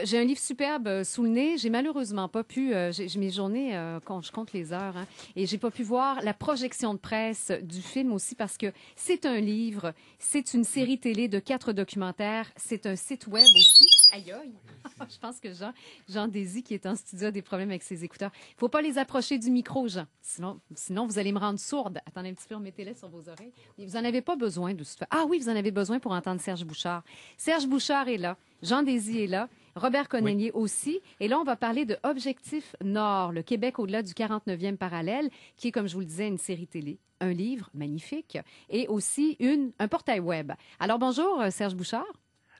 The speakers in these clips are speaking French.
J'ai un livre superbe sous le nez. J'ai malheureusement pas pu. J'ai mes journées, quand je compte les heures, hein, et j'ai pas pu voir la projection de presse du film aussi parce que c'est un livre, c'est une série télé de 4 documentaires, c'est un site web aussi. Aïe aïe. Je pense que Jean Désy qui est en studio a des problèmes avec ses écouteurs. Il faut pas les approcher du micro, Jean. Sinon vous allez me rendre sourde. Attendez un petit peu, remettez-les sur vos oreilles. Et vous en avez pas besoin de ce. Ah oui, vous en avez besoin pour entendre Serge Bouchard. Serge Bouchard est là. Jean Désy est là. Robert Connellier aussi. Et là, on va parler de Objectif Nord, le Québec au-delà du 49e parallèle, qui est, comme je vous le disais, une série télé, un livre magnifique et aussi un portail web. Alors, bonjour, Serge Bouchard.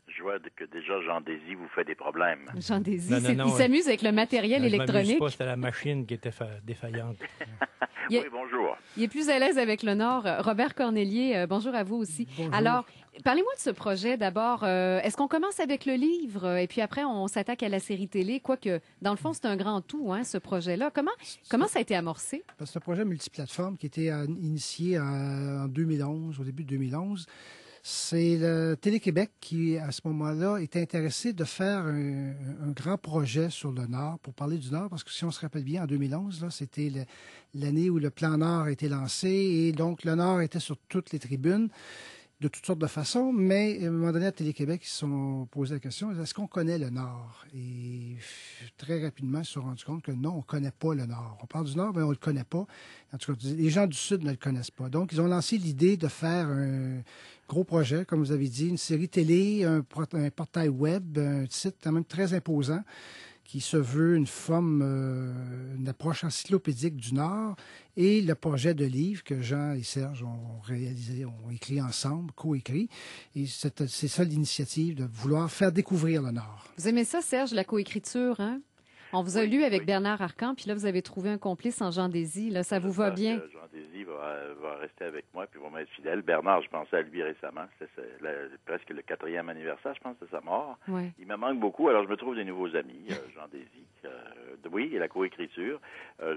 Je vois que déjà Jean Désy vous fait des problèmes. Jean Désy, Non, il s'amuse avec le matériel électronique. Je ne pas, c'était la machine qui était défaillante. Oui, bonjour. Il est plus à l'aise avec le Nord. Robert Cornelier, bonjour à vous aussi. Bonjour. Alors, parlez-moi de ce projet d'abord. Est-ce qu'on commence avec le livre et puis après on s'attaque à la série télé? Quoique, dans le fond, c'est un grand tout, hein, ce projet-là. Comment ça a été amorcé? C'est un projet multiplateforme qui a été initié en 2011, au début de 2011. C'est le Télé-Québec qui, à ce moment-là, était intéressé de faire un grand projet sur le Nord, pour parler du Nord, parce que si on se rappelle bien, en 2011, là, c'était l'année où le plan Nord a été lancé, et donc le Nord était sur toutes les tribunes, de toutes sortes de façons, mais à un moment donné, à Télé-Québec, ils se sont posé la question, est-ce qu'on connaît le Nord? Et très rapidement, ils se sont rendus compte que non, on ne connaît pas le Nord. On parle du Nord, mais on ne le connaît pas. En tout cas, les gens du Sud ne le connaissent pas. Donc, ils ont lancé l'idée de faire un gros projet, comme vous avez dit, une série télé, un portail web, un site quand même très imposant, qui se veut une approche encyclopédique du Nord, et le projet de livre que Jean et Serge ont réalisé, ont écrit ensemble, coécrit. Et c'est ça l'initiative, de vouloir faire découvrir le Nord. Vous aimez ça, Serge, la coécriture, hein? On vous a lu avec Bernard Arcan, puis là, vous avez trouvé un complice en Jean Désy. Là, ça vous va bien? Jean Désy va rester avec moi, puis va m'être fidèle. Bernard, je pensais à lui récemment. C'était presque le 4e anniversaire, je pense, de sa mort. Ouais. Il me manque beaucoup, alors je me trouve des nouveaux amis. Jean Désy. Oui, et la coécriture,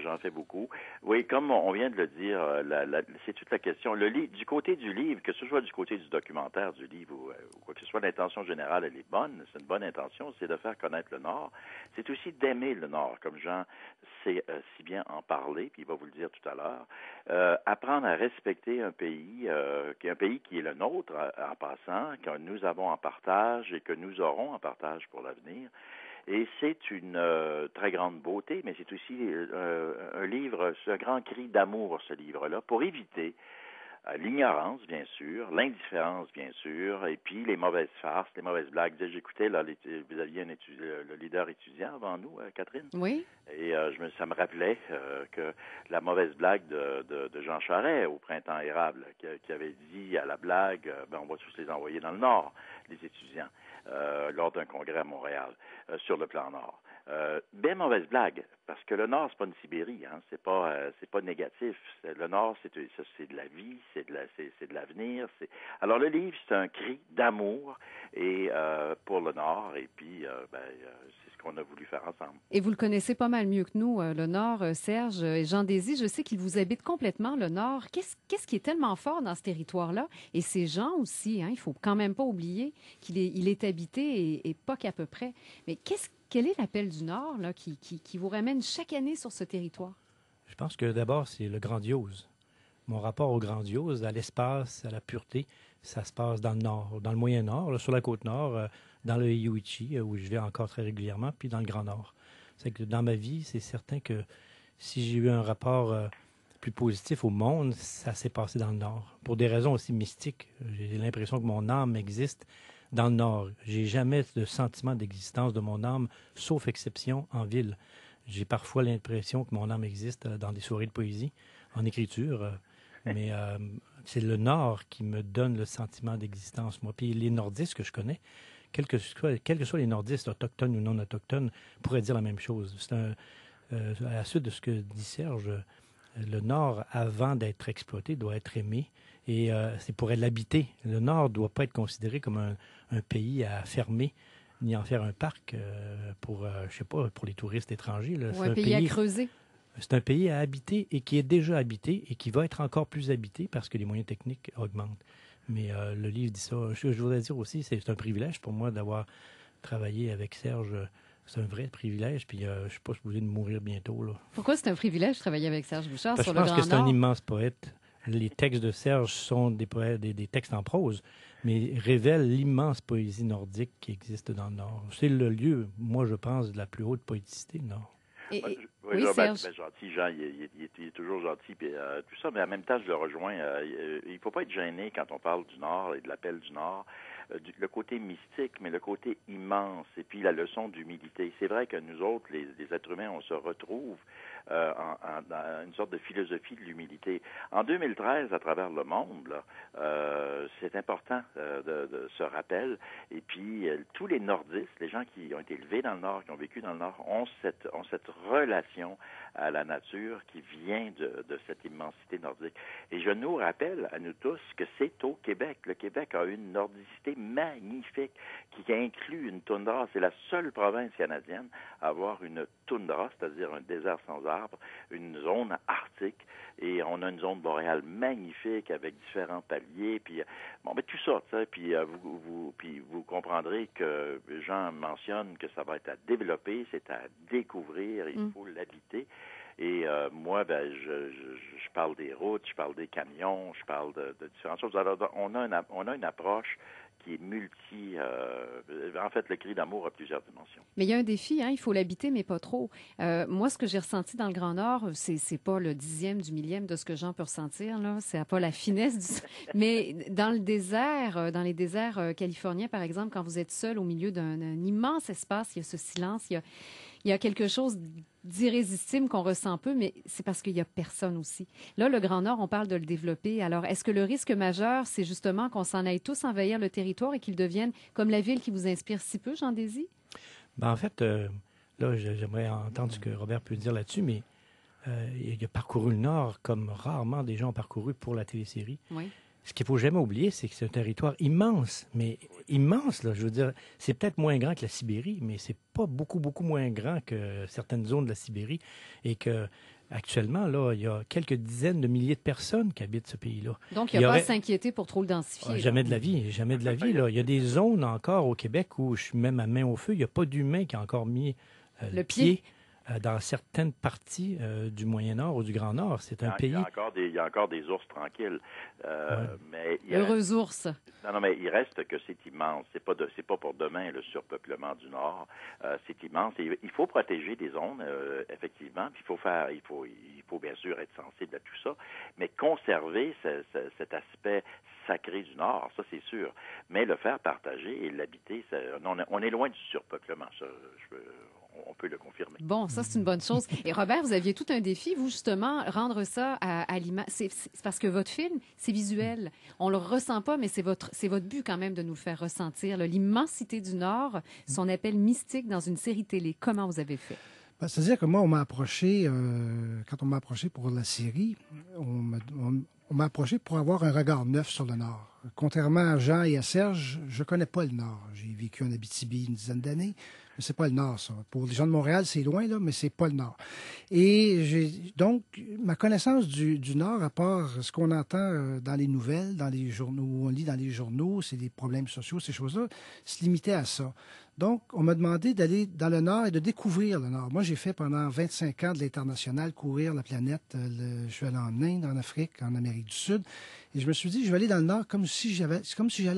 j'en fais beaucoup. Oui, comme on vient de le dire, c'est toute la question. Du côté du livre, que ce soit du côté du documentaire, du livre ou quoi que ce soit, l'intention générale, elle est bonne. C'est une bonne intention, c'est de faire connaître le Nord. C'est aussi d'aimer le Nord, comme Jean sait si bien en parler, puis il va vous le dire tout à l'heure. Apprendre à respecter un pays qui est le nôtre, en passant, que nous avons en partage et que nous aurons en partage pour l'avenir. Et c'est une très grande beauté, mais c'est aussi un livre, c'est un grand cri d'amour, ce livre-là, pour éviter l'ignorance, bien sûr, l'indifférence, bien sûr, et puis les mauvaises farces, les mauvaises blagues. J'écoutais, là, vous aviez le leader étudiant avant nous, Catherine. Oui. Et ça me rappelait que la mauvaise blague de Jean Charest au Printemps érable, qui avait dit à la blague, on va tous les envoyer dans le Nord, les étudiants, lors d'un congrès à Montréal, sur le plan Nord. Bien mauvaise blague, parce que le Nord, c'est pas une Sibérie, hein, c'est pas négatif. Le Nord, c'est de la vie, c'est de l'avenir. Alors le livre, c'est un cri d'amour et pour le Nord, et puis c'est ce qu'on a voulu faire ensemble. Et vous le connaissez pas mal mieux que nous, le Nord, Serge et Jean Désy. Je sais qu'il vous habite complètement, le Nord. Qu'est-ce qui est tellement fort dans ce territoire-là? Et ces gens aussi, hein, il faut quand même pas oublier qu'il est habité et pas qu'à peu près. Mais quel est l'appel du Nord là, qui vous ramène chaque année sur ce territoire? Je pense que d'abord, c'est le grandiose. Mon rapport au grandiose, à l'espace, à la pureté, ça se passe dans le Nord, dans le Moyen-Nord, là, sur la Côte-Nord, dans le Yoichi, où je vais encore très régulièrement, puis dans le Grand Nord. C'est que dans ma vie, c'est certain que si j'ai eu un rapport plus positif au monde, ça s'est passé dans le Nord. Pour des raisons aussi mystiques, j'ai l'impression que mon âme existe dans le Nord. J'ai jamais de sentiment d'existence de mon âme, sauf exception en ville. J'ai parfois l'impression que mon âme existe dans des soirées de poésie, en écriture, mais c'est le Nord qui me donne le sentiment d'existence, moi. Puis les nordistes que je connais, quels que soient les nordistes, autochtones ou non autochtones, pourraient dire la même chose. À la suite de ce que dit Serge, le Nord, avant d'être exploité, doit être aimé. Et c'est pour l'habiter. Le Nord ne doit pas être considéré comme un pays à fermer, ni en faire un parc pour les touristes étrangers. Là. Ou un pays à creuser. C'est un pays à habiter et qui est déjà habité et qui va être encore plus habité parce que les moyens techniques augmentent. Mais le livre dit ça. Je voudrais dire aussi, c'est un privilège pour moi d'avoir travailler avec Serge, c'est un vrai privilège. Puis je ne suis pas supposé de mourir bientôt. Là. Pourquoi c'est un privilège de travailler avec Serge Bouchard Parce sur que le je pense Grand que c'est un Nord? immense poète. Les textes de Serge sont des textes en prose, mais révèlent l'immense poésie nordique qui existe dans le Nord. C'est le lieu, moi, je pense, de la plus haute poéticité du Nord. Oui, Serge. Gentil, Jean, il est toujours gentil, puis tout ça, mais en même temps, je le rejoins. Il ne faut pas être gêné quand on parle du Nord et de l'appel du Nord. Le côté mystique, mais le côté immense, et puis la leçon d'humilité. C'est vrai que nous autres, les êtres humains, on se retrouve dans une sorte de philosophie de l'humilité. En 2013, à travers le monde, là, c'est important de ce rappel. Et puis, tous les nordistes, les gens qui ont été élevés dans le Nord, qui ont vécu dans le Nord, ont cette relation à la nature qui vient de cette immensité nordique. Et je nous rappelle à nous tous que c'est au Québec. Le Québec a une nordicité magnifique qui inclut une toundra. C'est la seule province canadienne à avoir une toundra, c'est-à-dire un désert sans arbres, une zone arctique, et on a une zone boréale magnifique avec différents paliers. Puis bon, mais tout ça, puis vous comprendrez que Jean mentionne que ça va être à développer, c'est à découvrir, il faut l'habiter. Et moi, je parle des routes, je parle des camions, je parle de différentes choses. Alors, on a une approche qui est en fait, le cri d'amour a plusieurs dimensions. Mais il y a un défi, hein, il faut l'habiter, mais pas trop. Moi, ce que j'ai ressenti dans le Grand Nord, c'est pas le 10e du millième de ce que Jean peut ressentir, là. C'est pas la finesse Mais dans le désert, dans les déserts californiens, par exemple, quand vous êtes seul au milieu d'un immense espace, il y a ce silence, il y a quelque chose d'irrésistible qu'on ressent peu, mais c'est parce qu'il n'y a personne aussi. Là, le Grand Nord, on parle de le développer. Alors, est-ce que le risque majeur, c'est justement qu'on s'en aille tous envahir le territoire et qu'il devienne comme la ville qui vous inspire si peu, Jean Désy? En fait, là, j'aimerais entendre ce que Robert peut dire là-dessus, mais il a parcouru le Nord comme rarement des gens ont parcouru pour la télésérie. Oui. Ce qu'il ne faut jamais oublier, c'est que c'est un territoire immense, mais immense, là. Je veux dire, c'est peut-être moins grand que la Sibérie, mais c'est pas beaucoup, beaucoup moins grand que certaines zones de la Sibérie. Et que actuellement, là, il y a quelques dizaines de milliers de personnes qui habitent ce pays-là. Donc, il n'y a pas à s'inquiéter pour trop le densifier. Jamais de la vie, jamais de la vie. Là. Il y a des zones encore au Québec où je suis même à main au feu. Il n'y a pas d'humain qui a encore mis le pied dans certaines parties du Moyen-Nord ou du Grand Nord. C'est un pays... Il y a encore des ours tranquilles. Mais Heureux ours. Non, mais il reste que c'est immense. C'est pas pour demain le surpeuplement du Nord. C'est immense. Et il faut protéger des zones, effectivement. Puis il faut bien sûr être sensible à tout ça, mais conserver cet aspect sacré du Nord, ça c'est sûr. Mais le faire partager et l'habiter, on est loin du surpeuplement. Ça, on peut le confirmer. Bon, ça, c'est une bonne chose. Et Robert, vous aviez tout un défi, vous, justement, rendre ça à l'image. C'est parce que votre film, c'est visuel. On le ressent pas, mais c'est votre but quand même de nous le faire ressentir. L'immensité du Nord, son appel mystique dans une série télé. Comment vous avez fait? C'est-à-dire que moi, on m'a approché, quand on m'a approché pour la série, on m'a approché pour avoir un regard neuf sur le Nord. Contrairement à Jean et à Serge, je connais pas le Nord. J'ai vécu en Abitibi une dizaine d'années, mais c'est pas le Nord, ça. Pour les gens de Montréal, c'est loin, là, mais c'est pas le Nord. Et donc, ma connaissance du Nord, à part ce qu'on entend dans les nouvelles, dans les journaux, on lit dans les journaux, c'est des problèmes sociaux, ces choses-là, se limitait à ça. Donc, on m'a demandé d'aller dans le Nord et de découvrir le Nord. Moi, j'ai fait pendant 25 ans de l'international, courir la planète. Je suis allé en Inde, en Afrique, en Amérique du Sud. Et je me suis dit, je vais aller dans le Nord comme si j'allais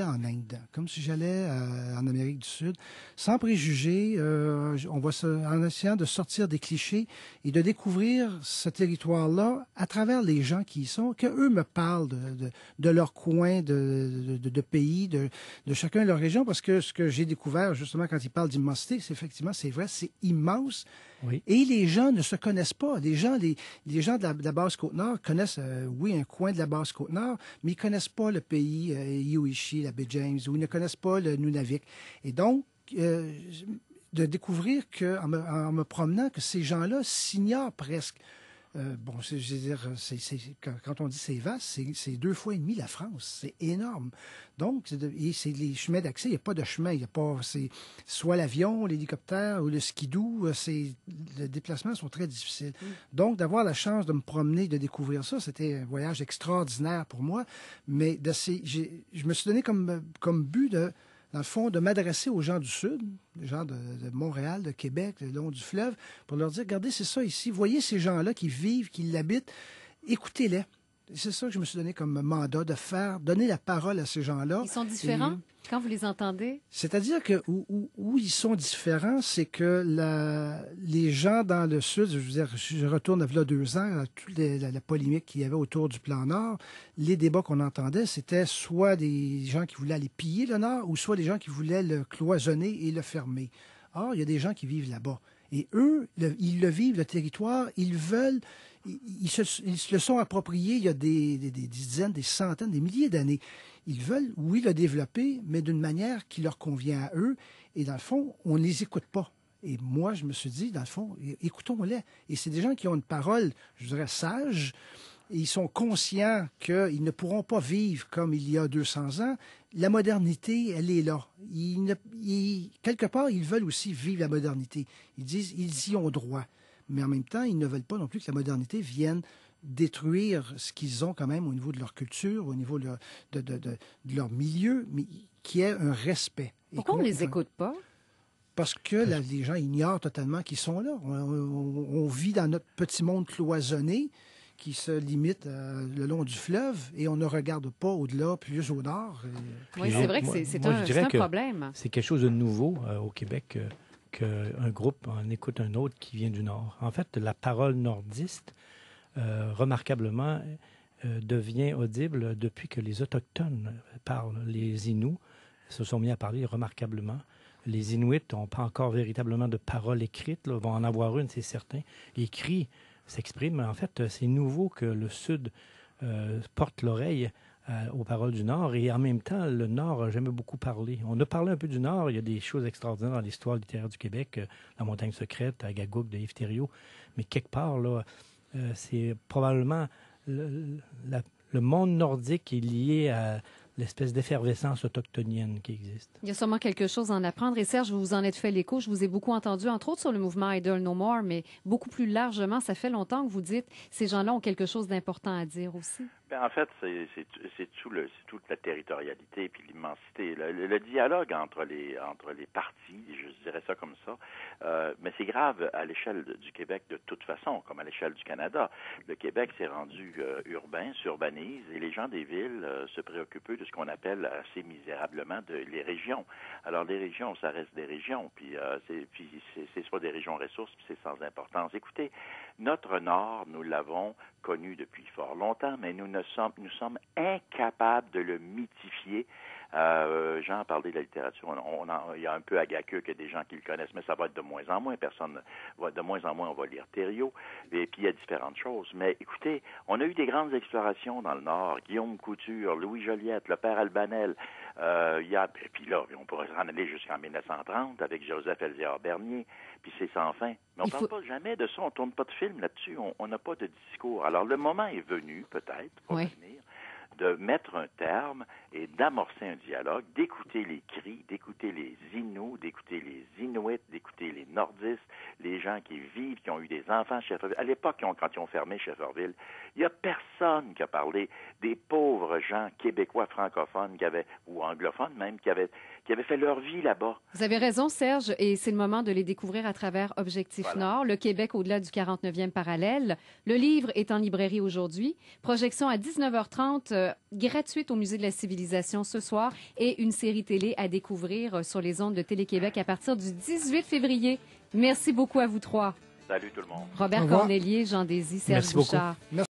en Inde, comme si j'allais en Amérique du Sud, sans préjugés. En essayant de sortir des clichés et de découvrir ce territoire-là à travers les gens qui y sont, qu'eux me parlent de leur coin, de pays, de chacun de leur région, parce que ce que j'ai découvert, justement, quand ils parlent d'immensité, c'est vrai, c'est immense. Oui. Et les gens ne se connaissent pas. Les gens de la Basse-Côte-Nord connaissent, oui, un coin de la Basse-Côte-Nord, mais ils connaissent pas le pays Yoichi, la baie James, ou ils ne connaissent pas le Nunavik. Et donc, de découvrir en me promenant que ces gens-là s'ignorent presque. Je veux dire, quand on dit c'est vaste, c'est 2 fois et demi la France. C'est énorme. Donc, c'est les chemins d'accès, il n'y a pas de chemin. Il y a pas, c'est soit l'avion, l'hélicoptère ou le skidoo. Les déplacements sont très difficiles. Donc, d'avoir la chance de me promener, de découvrir ça, c'était un voyage extraordinaire pour moi. Mais je me suis donné comme but de dans le fond, de m'adresser aux gens du Sud, les gens de Montréal, de Québec, le long du fleuve, pour leur dire, regardez, c'est ça ici. Voyez ces gens-là qui vivent, qui l'habitent. Écoutez-les. C'est ça que je me suis donné comme mandat, de donner la parole à ces gens-là. Ils sont différents quand vous les entendez? C'est-à-dire que où ils sont différents, c'est que les gens dans le Sud, je veux dire, je retourne à là 2 ans, à toute la polémique qu'il y avait autour du plan Nord, les débats qu'on entendait, c'était soit des gens qui voulaient aller piller le Nord, ou soit des gens qui voulaient le cloisonner et le fermer. Or, il y a des gens qui vivent là-bas. Et eux, ils le vivent, le territoire, ils veulent... Ils se le sont appropriés il y a des dizaines, des centaines, des milliers d'années. Ils veulent, oui, le développer, mais d'une manière qui leur convient à eux. Et dans le fond, on ne les écoute pas. Et moi, je me suis dit, dans le fond, écoutons-les. Et c'est des gens qui ont une parole, je dirais, sage. Et ils sont conscients qu'ils ne pourront pas vivre comme il y a 200 ans. La modernité, elle est là. Quelque part, ils veulent aussi vivre la modernité. Ils disent, ils y ont droit. Mais en même temps, ils ne veulent pas non plus que la modernité vienne détruire ce qu'ils ont quand même au niveau de leur culture, au niveau de leur milieu, mais qu'il y ait un respect. Pourquoi on ne les écoute pas? Parce que les gens ignorent totalement qu'ils sont là. On vit dans notre petit monde cloisonné qui se limite le long du fleuve et on ne regarde pas au-delà, plus au nord. Oui, c'est vrai que c'est un problème. C'est quelque chose de nouveau au Québec. Qu'un groupe en écoute un autre qui vient du Nord. En fait, la parole nordiste, remarquablement, devient audible depuis que les Autochtones parlent. Les Inuits se sont mis à parler remarquablement. Les Inuits n'ont pas encore véritablement de parole écrite. Là, vont en avoir une, c'est certain. Les cris s'expriment. En fait, c'est nouveau que le Sud porte l'oreille aux paroles du Nord, et en même temps, le Nord n'a jamais beaucoup parlé. On a parlé un peu du Nord, il y a des choses extraordinaires dans l'histoire littéraire du Québec, La montagne secrète, Agagoug de Yves Thériault, mais quelque part, là, c'est probablement le monde nordique qui est lié à l'espèce d'effervescence autochtonienne qui existe. Il y a sûrement quelque chose à en apprendre. Et Serge, vous vous en êtes fait l'écho. Je vous ai beaucoup entendu, entre autres sur le mouvement Idle No More, mais beaucoup plus largement, ça fait longtemps que vous dites ces gens-là ont quelque chose d'important à dire aussi. En fait, c'est toute la territorialité et puis l'immensité. Le dialogue entre les partis, je dirais ça comme ça, mais c'est grave à l'échelle du Québec de toute façon, comme à l'échelle du Canada. Le Québec s'est rendu urbain, s'urbanise, et les gens des villes se préoccupent de ce qu'on appelle assez misérablement les régions. Alors, les régions, ça reste des régions, puis c'est soit des régions ressources, puis c'est sans importance. Écoutez, notre Nord, nous l'avons connu depuis fort longtemps, mais nous sommes incapables de le mythifier. Jean parlait de la littérature. Il y a un peu Agacuc, des gens qui le connaissent, mais ça va être de moins en moins. De moins en moins, on va lire Thériault. Et puis, il y a différentes choses. Mais écoutez, on a eu des grandes explorations dans le Nord. Guillaume Couture, Louis Joliette, le père Albanel. Et puis là, on pourrait s'en aller jusqu'en 1930 avec Joseph Elzéar Bernier. Puis c'est sans fin. Mais on ne parle pas jamais de ça. On ne tourne pas de film là-dessus. On n'a pas de discours. Alors, le moment est venu, peut-être, pour venir, de mettre un terme et d'amorcer un dialogue, d'écouter les cris, d'écouter les Inuits, d'écouter les Inuits, d'écouter les Nordistes, les gens qui vivent, qui ont eu des enfants à Shefferville. À l'époque, quand ils ont fermé Shefferville, il n'y a personne qui a parlé des pauvres gens québécois francophones ou anglophones même, qui avaient fait leur vie là-bas. Vous avez raison, Serge, et c'est le moment de les découvrir à travers Objectif Nord, le Québec au-delà du 49e parallèle. Le livre est en librairie aujourd'hui. Projection à 19h30, gratuite au Musée de la Civilisation ce soir, et une série télé à découvrir sur les ondes de Télé-Québec à partir du 18 février. Merci beaucoup à vous trois. Salut tout le monde. Robert Cornelier, Jean Désy, Serge Bouchard. Merci.